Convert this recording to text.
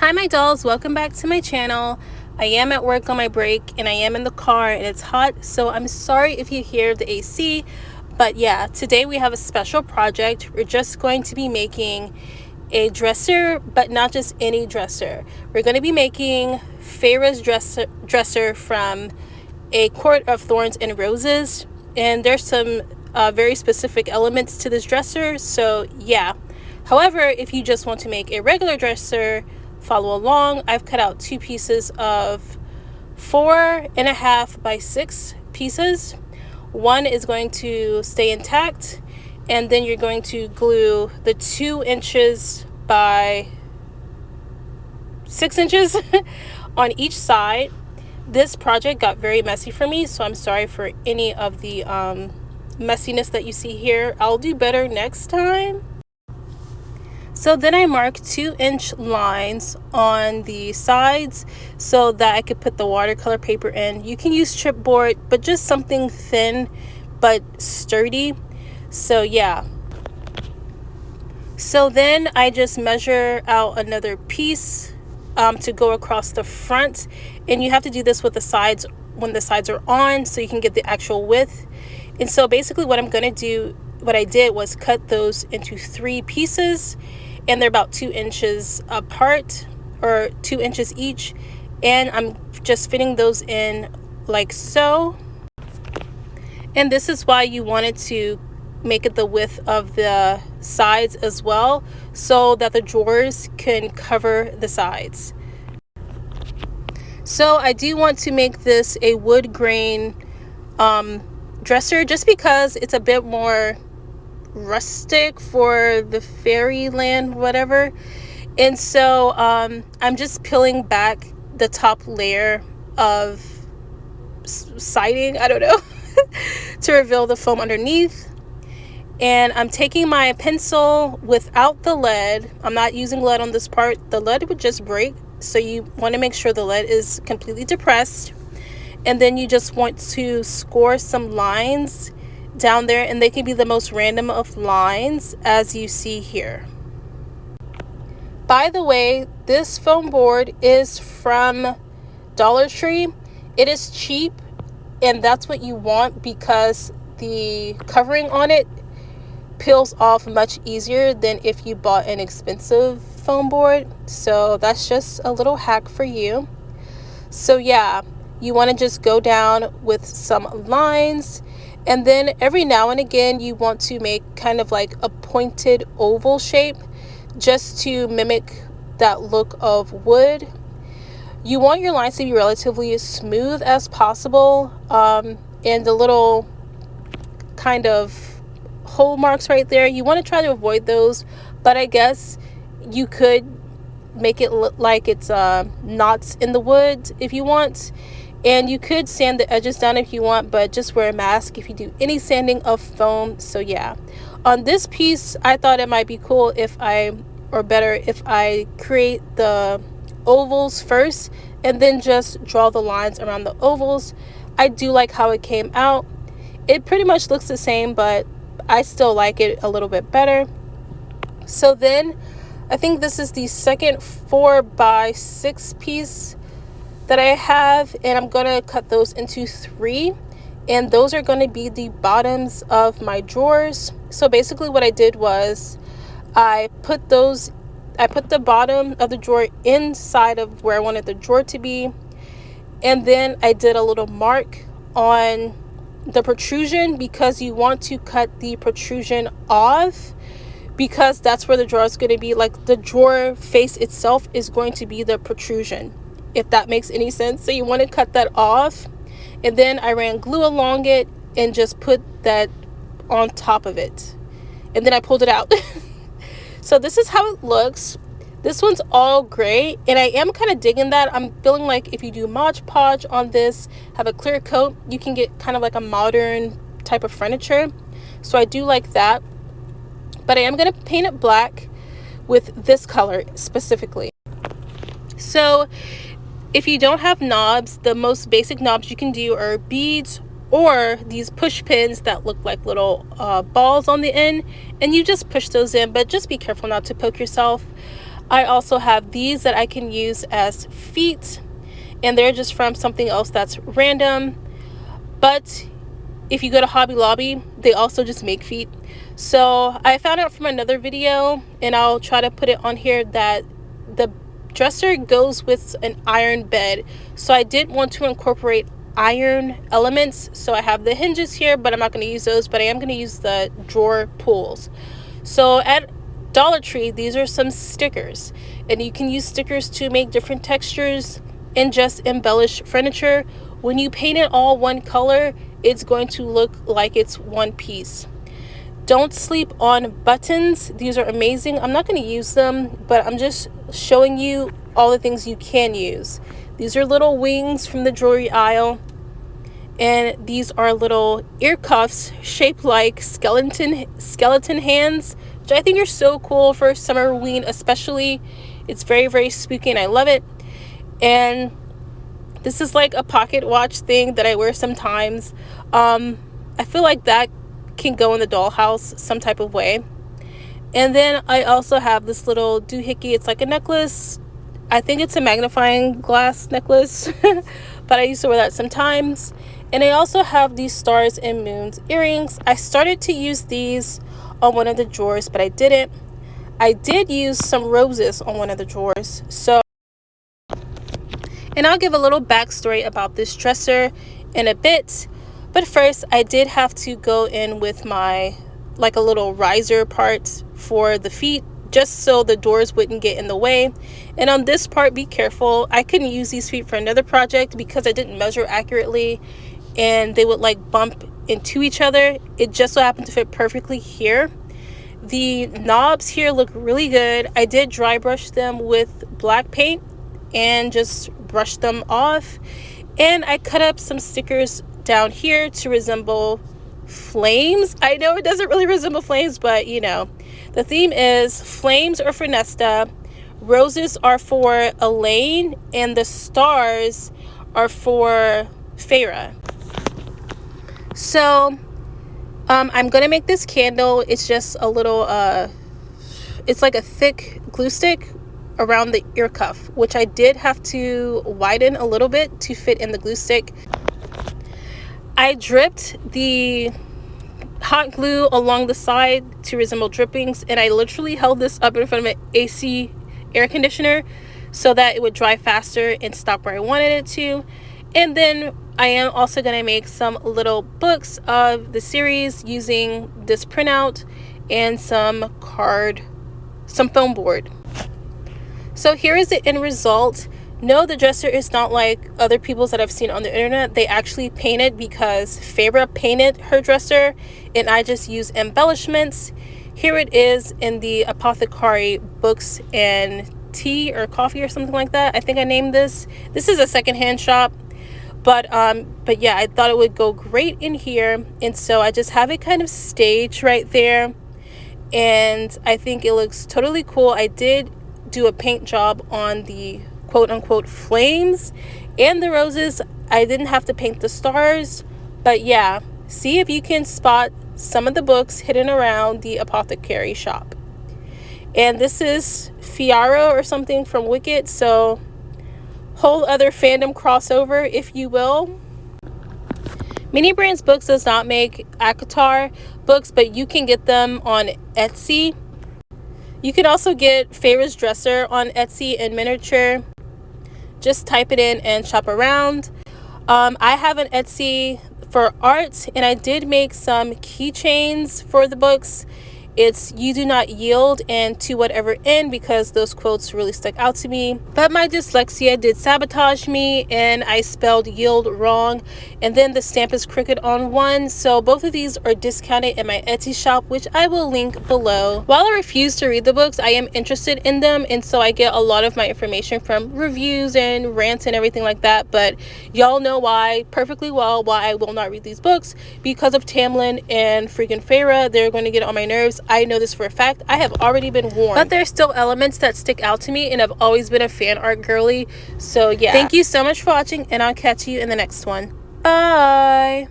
Hi my dolls, welcome back to my channel. I am at work on my break and I am in the car and it's hot, so I'm sorry if you hear the AC. But yeah, today we have a special project. We're just going to be making a dresser, but not just any dresser. We're going to be making Feyre's dresser from A Court of Thorns and Roses, and there's some very specific elements to this dresser, so yeah. However, if you just want to make a regular dresser, follow along. I've cut out two pieces of 4.5 by 6 pieces. One is going to stay intact, and then you're going to glue the 2 inches by 6 inches on each side. This project got very messy for me, so I'm sorry for any of the messiness that you see here. I'll do better next time. So then I marked 2-inch lines on the sides so that I could put the watercolor paper in. You can use chipboard, but just something thin but sturdy. So yeah. So then I just measure out another piece to go across the front, and you have to do this with the sides when the sides are on so you can get the actual width. And so basically what I did was cut those into 3 pieces, and they're about 2 inches apart, or 2 inches each, and I'm just fitting those in like so. And this is why you wanted to make it the width of the sides as well, so that the drawers can cover the sides. So I do want to make this a wood grain dresser, just because it's a bit more rustic for the fairyland whatever. And so I'm just peeling back the top layer of siding, I don't know, to reveal the foam underneath. And I'm taking my pencil without the lead. I'm not using lead on this part. The lead would just break, so you want to make sure the lead is completely depressed. And then you just want to score some lines down there, and they can be the most random of lines, as you see here. By the way, this foam board is from Dollar Tree. It is cheap, and that's what you want because the covering on it peels off much easier than if you bought an expensive foam board. So that's just a little hack for you. So yeah, you want to just go down with some lines, and then every now and again you want to make kind of like a pointed oval shape just to mimic that look of wood. You want your lines to be relatively as smooth as possible, and the little kind of hole marks right there, you want to try to avoid those, but I guess you could make it look like it's knots in the wood if you want. And you could sand the edges down if you want, but just wear a mask if you do any sanding of foam. So yeah, on this piece I thought it might be cool if I create the ovals first and then just draw the lines around the ovals. I do like how it came out. It pretty much looks the same, but I still like it a little bit better. So then I think this is the second 4 by 6 piece that I have, and I'm gonna cut those into 3, and those are going to be the bottoms of my drawers. So basically what I did was I put the bottom of the drawer inside of where I wanted the drawer to be, and then I did a little mark on the protrusion because you want to cut the protrusion off, because that's where the drawer is going to be. Like the drawer face itself is going to be the protrusion, if that makes any sense. So you want to cut that off, and then I ran glue along it and just put that on top of it, and then I pulled it out. So this is how it looks. This one's all gray, and I am kind of digging that. I'm feeling like if you do Mod Podge on this, have a clear coat, you can get kind of like a modern type of furniture. So I do like that, but I am going to paint it black with this color specifically. So if you don't have knobs, the most basic knobs you can do are beads or these push pins that look like little balls on the end, and you just push those in, but just be careful not to poke yourself. I also have these that I can use as feet, and they're just from something else that's random. But if you go to Hobby Lobby, they also just make feet. So I found out from another video, and I'll try to put it on here, that the dresser goes with an iron bed. So I did want to incorporate iron elements. So I have the hinges here, but I'm not going to use those, but I am going to use the drawer pulls. So at Dollar Tree, these are some stickers, and you can use stickers to make different textures and just embellish furniture. When you paint it all one color, it's going to look like it's one piece. Don't sleep on buttons. These are amazing. I'm not going to use them, but I'm just showing you all the things you can use. These are little wings from the jewelry aisle, and these are little ear cuffs shaped like skeleton hands, which I think are so cool for Summerween especially. It's very, very spooky, and I love it. And this is like a pocket watch thing that I wear sometimes. I feel like that can go in the dollhouse some type of way. And then I also have this little doohickey. It's like a necklace. I think it's a magnifying glass necklace, but I used to wear that sometimes. And I also have these stars and moons earrings. I started to use these on one of the drawers, but I didn't. I did use some roses on one of the drawers. And I'll give a little backstory about this dresser in a bit. But first, I did have to go in with my, like, a little riser part for the feet, just so the doors wouldn't get in the way. And on this part, be careful. I couldn't use these feet for another project because I didn't measure accurately, and they would like bump into each other. It just so happened to fit perfectly here. The knobs here look really good. I did dry brush them with black paint and just brush them off. And I cut up some stickers down here to resemble flames. I know it doesn't really resemble flames, but you know, the theme is flames are for Nesta, roses are for Elaine, and the stars are for Feyre. So I'm gonna make this candle. It's just a little it's like a thick glue stick around the ear cuff, which I did have to widen a little bit to fit in the glue stick. I dripped the hot glue along the side to resemble drippings, and I literally held this up in front of an AC air conditioner so that it would dry faster and stop where I wanted it to. And then I am also going to make some little books of the series using this printout and some foam board. So here is the end result. No, the dresser is not like other people's that I've seen on the internet. They actually painted because Feyre painted her dresser, and I just use embellishments. Here it is in the Apothecary Books and Tea or Coffee or something like that. I think I named this. This is a secondhand shop, but yeah, I thought it would go great in here, and so I just have it kind of staged right there, and I think it looks totally cool. I did do a paint job on the quote-unquote flames and the roses. I didn't have to paint the stars, but yeah, see if you can spot some of the books hidden around the apothecary shop. And this is Fiara or something from Wicked, so whole other fandom crossover, if you will. Mini Brands Books does not make ACOTAR books, but you can get them on Etsy. You can also get Feyre's dresser on Etsy in miniature. Just type it in and shop around. I have an Etsy for art, and I did make some keychains for the books. It's "You do not yield" and "To whatever end," because those quotes really stuck out to me. But my dyslexia did sabotage me, and I spelled yield wrong, and then the stamp is crooked on one. So both of these are discounted in my Etsy shop, which I will link below. While I refuse to read the books, I am interested in them, and so I get a lot of my information from reviews and rants and everything like that. But y'all know perfectly well why I will not read these books, because of Tamlin and freaking Feyre. They're going to get on my nerves. I know this for a fact. I have already been warned. But there's still elements that stick out to me, and I've always been a fan art girly. So yeah. Thank you so much for watching, and I'll catch you in the next one. Bye.